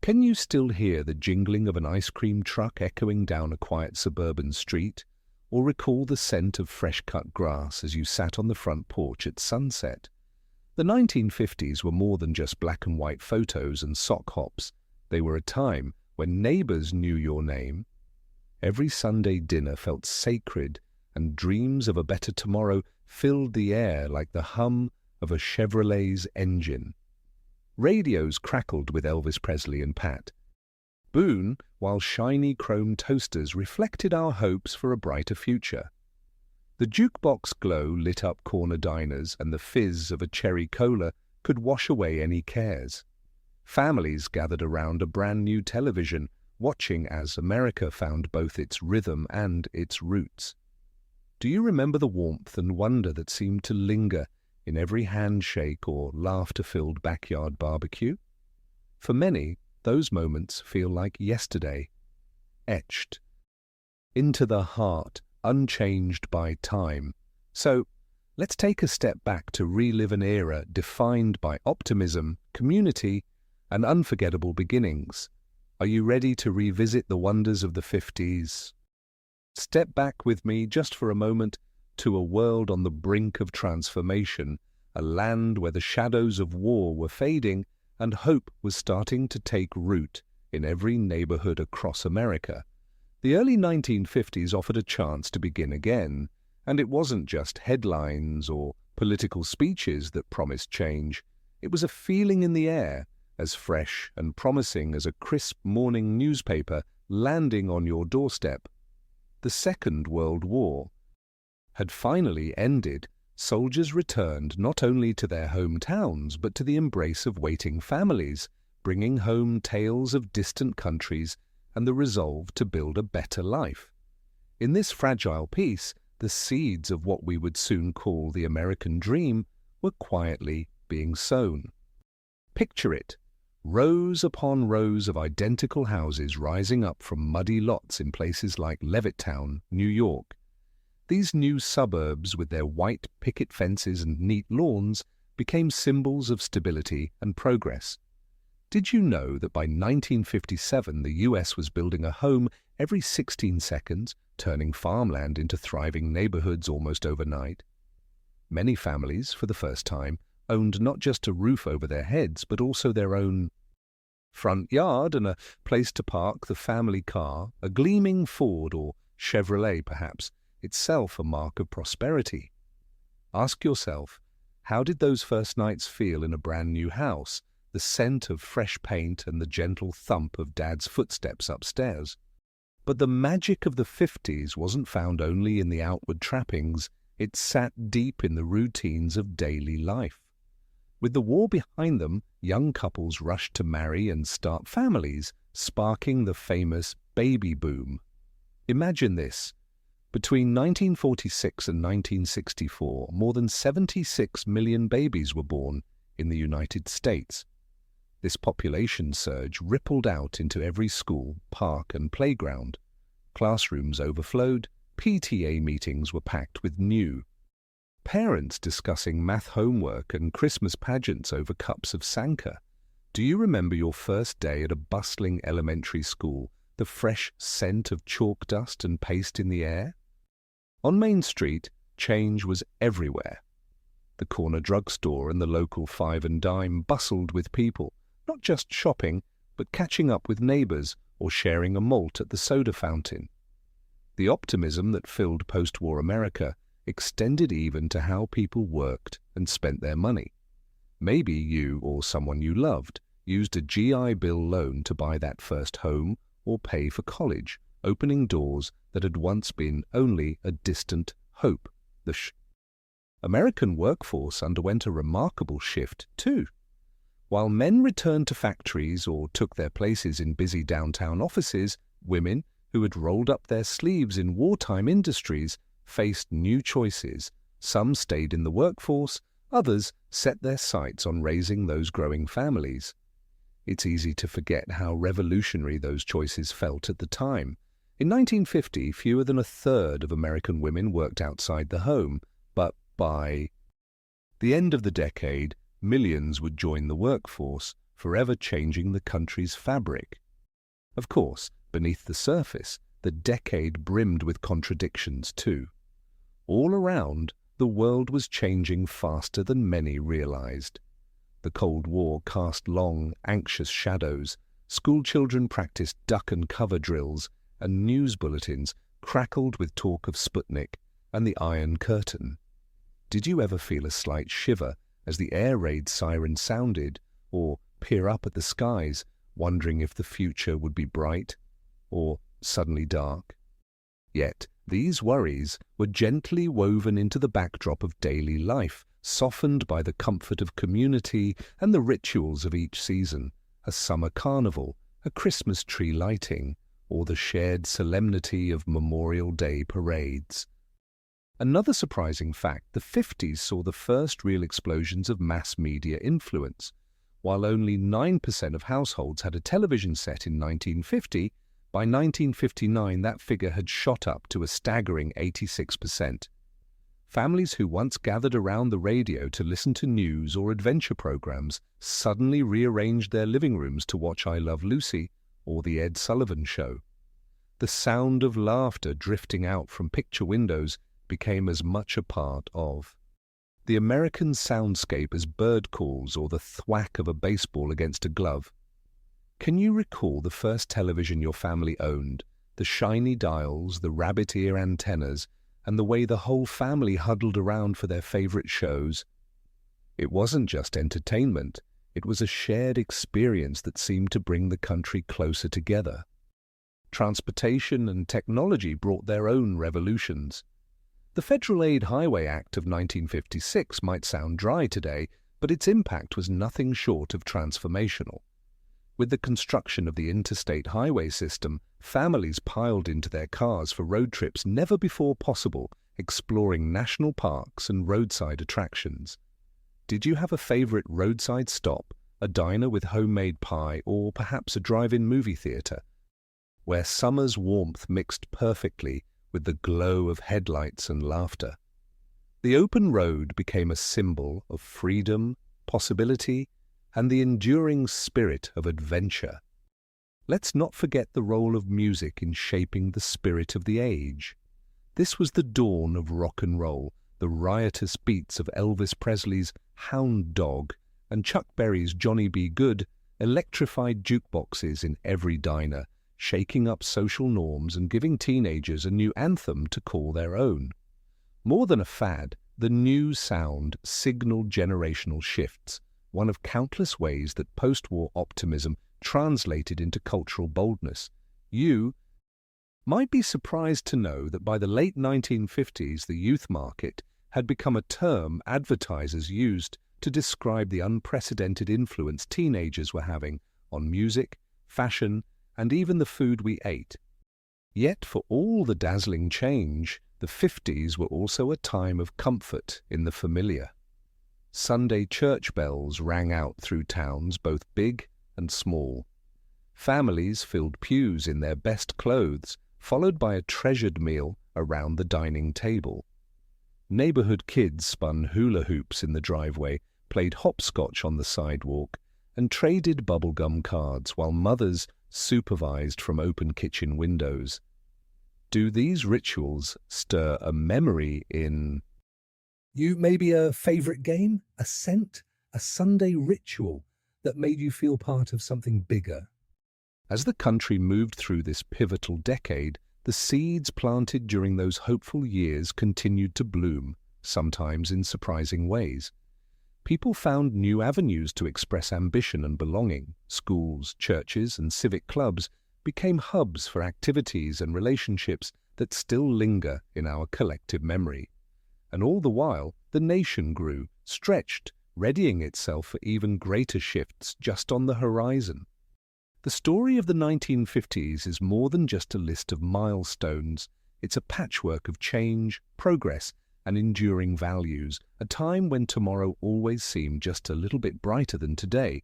Can you still hear the jingling of an ice cream truck echoing down a quiet suburban street, or recall the scent of fresh-cut grass as you sat on the front porch at sunset? The 1950s were more than just black and white photos and sock hops. They were a time when neighbors knew your name. Every Sunday dinner felt sacred, and dreams of a better tomorrow filled the air like the hum of a Chevrolet's engine. Radios crackled with Elvis Presley and Pat Boone, while shiny chrome toasters reflected our hopes for a brighter future. The jukebox glow lit up corner diners, and the fizz of a cherry cola could wash away any cares. Families gathered around a brand new television, watching as America found both its rhythm and its roots. Do you remember the warmth and wonder that seemed to linger in every handshake or laughter-filled backyard barbecue? For many, those moments feel like yesterday, etched into the heart, unchanged by time. So, let's take a step back to relive an era defined by optimism, community, and unforgettable beginnings. Are you ready to revisit the wonders of the 50s? Step back with me just for a moment to a world on the brink of transformation, a land where the shadows of war were fading and hope was starting to take root in every neighborhood across America. The early 1950s offered a chance to begin again, and it wasn't just headlines or political speeches that promised change. It was a feeling in the air, as fresh and promising as a crisp morning newspaper landing on your doorstep. The Second World War had finally ended. Soldiers returned not only to their hometowns but to the embrace of waiting families, bringing home tales of distant countries and the resolve to build a better life. In this fragile peace, the seeds of what we would soon call the American dream were quietly being sown. Picture it. Rows upon rows of identical houses rising up from muddy lots in places like Levittown, New York. These new suburbs, with their white picket fences and neat lawns, became symbols of stability and progress. Did you know that by 1957 the US was building a home every 16 seconds, turning farmland into thriving neighborhoods almost overnight? Many families, for the first time, owned not just a roof over their heads, but also their own front yard and a place to park the family car, a gleaming Ford or Chevrolet perhaps, itself a mark of prosperity. Ask yourself, how did those first nights feel in a brand new house, the scent of fresh paint and the gentle thump of Dad's footsteps upstairs? But the magic of the 50s wasn't found only in the outward trappings, it sat deep in the routines of daily life. With the war behind them, young couples rushed to marry and start families, sparking the famous baby boom. Imagine this. Between 1946 and 1964, more than 76 million babies were born in the United States. This population surge rippled out into every school, park, and playground. Classrooms overflowed, PTA meetings were packed with new parents discussing math homework and Christmas pageants over cups of Sanka. Do you remember your first day at a bustling elementary school, the fresh scent of chalk dust and paste in the air? On Main Street, change was everywhere. The corner drugstore and the local five and dime bustled with people, not just shopping, but catching up with neighbors or sharing a malt at the soda fountain. The optimism that filled post-war America extended even to how people worked and spent their money. Maybe you or someone you loved used a GI Bill loan to buy that first home or pay for college, opening doors that had once been only a distant hope. The American workforce underwent a remarkable shift too. While men returned to factories or took their places in busy downtown offices, women, who had rolled up their sleeves in wartime industries, faced new choices. Some stayed in the workforce, others set their sights on raising those growing families. It's easy to forget how revolutionary those choices felt at the time. In 1950, fewer than a third of American women worked outside the home, but by the end of the decade, millions would join the workforce, forever changing the country's fabric. Of course, beneath the surface, the decade brimmed with contradictions too. All around, the world was changing faster than many realized. The Cold War cast long, anxious shadows. Schoolchildren practiced duck and cover drills, and news bulletins crackled with talk of Sputnik and the Iron Curtain. Did you ever feel a slight shiver as the air raid siren sounded, or peer up at the skies, wondering if the future would be bright or suddenly dark? Yet these worries were gently woven into the backdrop of daily life, softened by the comfort of community and the rituals of each season, a summer carnival, a Christmas tree lighting, or the shared solemnity of Memorial Day parades. Another surprising fact, the 50s saw the first real explosions of mass media influence. While only 9% of households had a television set in 1950, by 1959 that figure had shot up to a staggering 86%. Families who once gathered around the radio to listen to news or adventure programs suddenly rearranged their living rooms to watch I Love Lucy or The Ed Sullivan Show. The sound of laughter drifting out from picture windows became as much a part of the American soundscape as bird calls or the thwack of a baseball against a glove. Can you recall the first television your family owned, the shiny dials, the rabbit ear antennas, and the way the whole family huddled around for their favorite shows? It wasn't just entertainment, it was a shared experience that seemed to bring the country closer together. Transportation and technology brought their own revolutions. The Federal Aid Highway Act of 1956 might sound dry today, but its impact was nothing short of transformational. With the construction of the interstate highway system, families piled into their cars for road trips never before possible, exploring national parks and roadside attractions. Did you have a favorite roadside stop, a diner with homemade pie, or perhaps a drive-in movie theater, where summer's warmth mixed perfectly with the glow of headlights and laughter? The open road became a symbol of freedom, possibility, and the enduring spirit of adventure. Let's not forget the role of music in shaping the spirit of the age. This was the dawn of rock and roll, the riotous beats of Elvis Presley's Hound Dog and Chuck Berry's Johnny B. Good electrified jukeboxes in every diner, shaking up social norms and giving teenagers a new anthem to call their own. More than a fad, the new sound signaled generational shifts, one of countless ways that post-war optimism translated into cultural boldness. You might be surprised to know that by the late 1950s, the youth market had become a term advertisers used to describe the unprecedented influence teenagers were having on music, fashion, and even the food we ate. Yet for all the dazzling change, the 50s were also a time of comfort in the familiar. Sunday church bells rang out through towns both big and small. Families filled pews in their best clothes, followed by a treasured meal around the dining table. Neighborhood kids spun hula hoops in the driveway, played hopscotch on the sidewalk, and traded bubblegum cards while mothers supervised from open kitchen windows. Do these rituals stir a memory in you? Maybe a favorite game, a scent, a Sunday ritual that made you feel part of something bigger? As the country moved through this pivotal decade, the seeds planted during those hopeful years continued to bloom, sometimes in surprising ways. People found new avenues to express ambition and belonging. Schools, churches, and civic clubs became hubs for activities and relationships that still linger in our collective memory. And all the while, the nation grew, stretched, readying itself for even greater shifts just on the horizon. The story of the 1950s is more than just a list of milestones. It's a patchwork of change, progress, and enduring values, a time when tomorrow always seemed just a little bit brighter than today.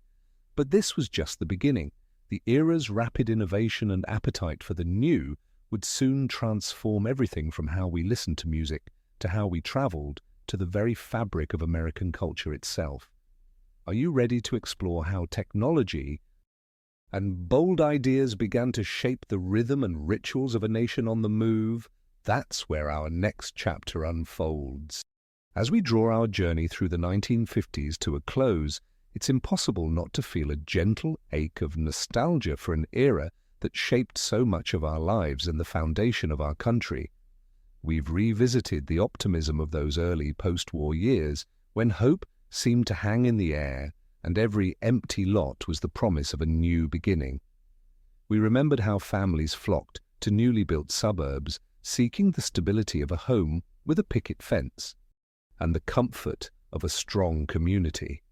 But this was just the beginning. The era's rapid innovation and appetite for the new would soon transform everything from how we listened to music, to how we traveled, to the very fabric of American culture itself. Are you ready to explore how technology and bold ideas began to shape the rhythm and rituals of a nation on the move? That's where our next chapter unfolds. As we draw our journey through the 1950s to a close, it's impossible not to feel a gentle ache of nostalgia for an era that shaped so much of our lives and the foundation of our country. We've revisited the optimism of those early post-war years when hope seemed to hang in the air and every empty lot was the promise of a new beginning. We remembered how families flocked to newly built suburbs, seeking the stability of a home with a picket fence and the comfort of a strong community.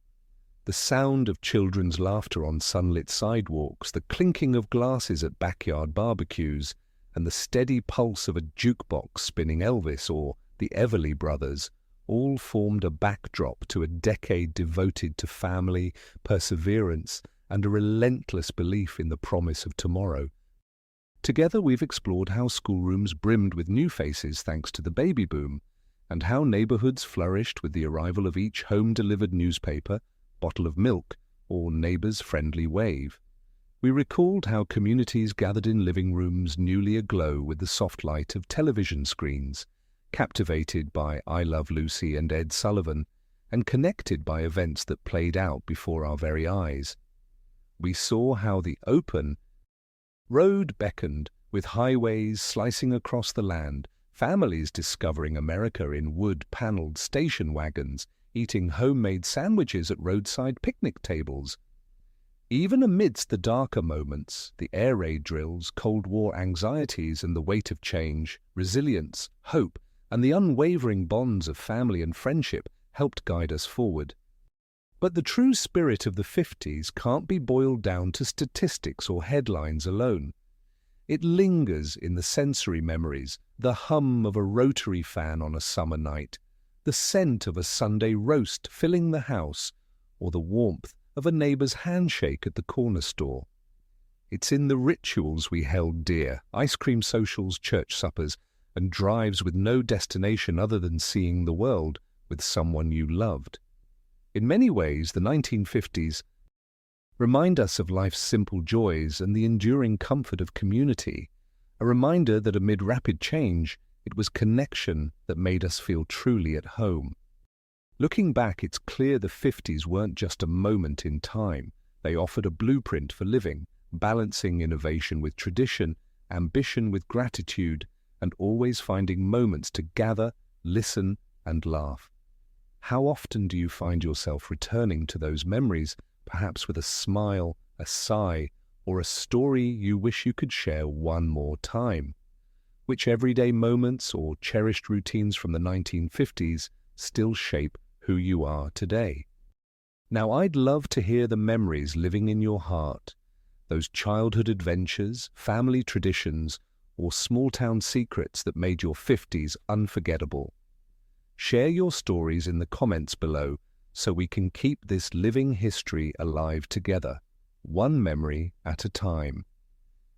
The sound of children's laughter on sunlit sidewalks, the clinking of glasses at backyard barbecues, and the steady pulse of a jukebox spinning Elvis or the Everly Brothers all formed a backdrop to a decade devoted to family, perseverance, and a relentless belief in the promise of tomorrow. Together we've explored how schoolrooms brimmed with new faces thanks to the baby boom, and how neighborhoods flourished with the arrival of each home-delivered newspaper, bottle of milk, or neighbor's friendly wave. We recalled how communities gathered in living rooms newly aglow with the soft light of television screens, captivated by I Love Lucy and Ed Sullivan, and connected by events that played out before our very eyes. We saw how the open road beckoned, with highways slicing across the land, families discovering America in wood-paneled station wagons, eating homemade sandwiches at roadside picnic tables. Even amidst the darker moments, the air raid drills, Cold War anxieties and the weight of change, resilience, hope, and the unwavering bonds of family and friendship helped guide us forward. But the true spirit of the 50s can't be boiled down to statistics or headlines alone. It lingers in the sensory memories, the hum of a rotary fan on a summer night, the scent of a Sunday roast filling the house, or the warmth of a neighbor's handshake at the corner store. It's in the rituals we held dear, ice cream socials, church suppers, and drives with no destination other than seeing the world with someone you loved. In many ways, the 1950s remind us of life's simple joys and the enduring comfort of community, a reminder that amid rapid change, it was connection that made us feel truly at home. Looking back, it's clear the 50s weren't just a moment in time. They offered a blueprint for living, balancing innovation with tradition, ambition with gratitude, and always finding moments to gather, listen, and laugh. How often do you find yourself returning to those memories, perhaps with a smile, a sigh, or a story you wish you could share one more time? Which everyday moments or cherished routines from the 1950s still shape who you are today? Now, I'd love to hear the memories living in your heart, those childhood adventures, family traditions, or small-town secrets that made your 50s unforgettable. Share your stories in the comments below so we can keep this living history alive together, one memory at a time.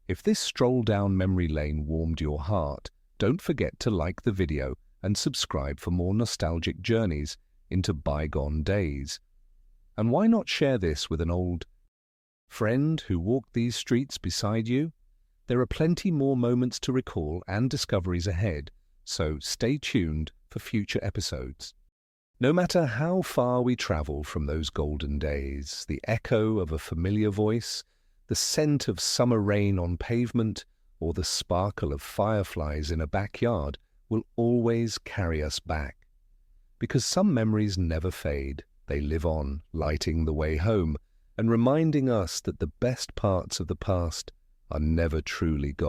If this stroll down memory lane warmed your heart, don't forget to like the video and subscribe for more nostalgic journeys into bygone days. And why not share this with an old friend who walked these streets beside you? There are plenty more moments to recall and discoveries ahead, so stay tuned for future episodes. No matter how far we travel from those golden days, the echo of a familiar voice, the scent of summer rain on pavement, or the sparkle of fireflies in a backyard will always carry us back. Because some memories never fade, they live on, lighting the way home, and reminding us that the best parts of the past are never truly gone.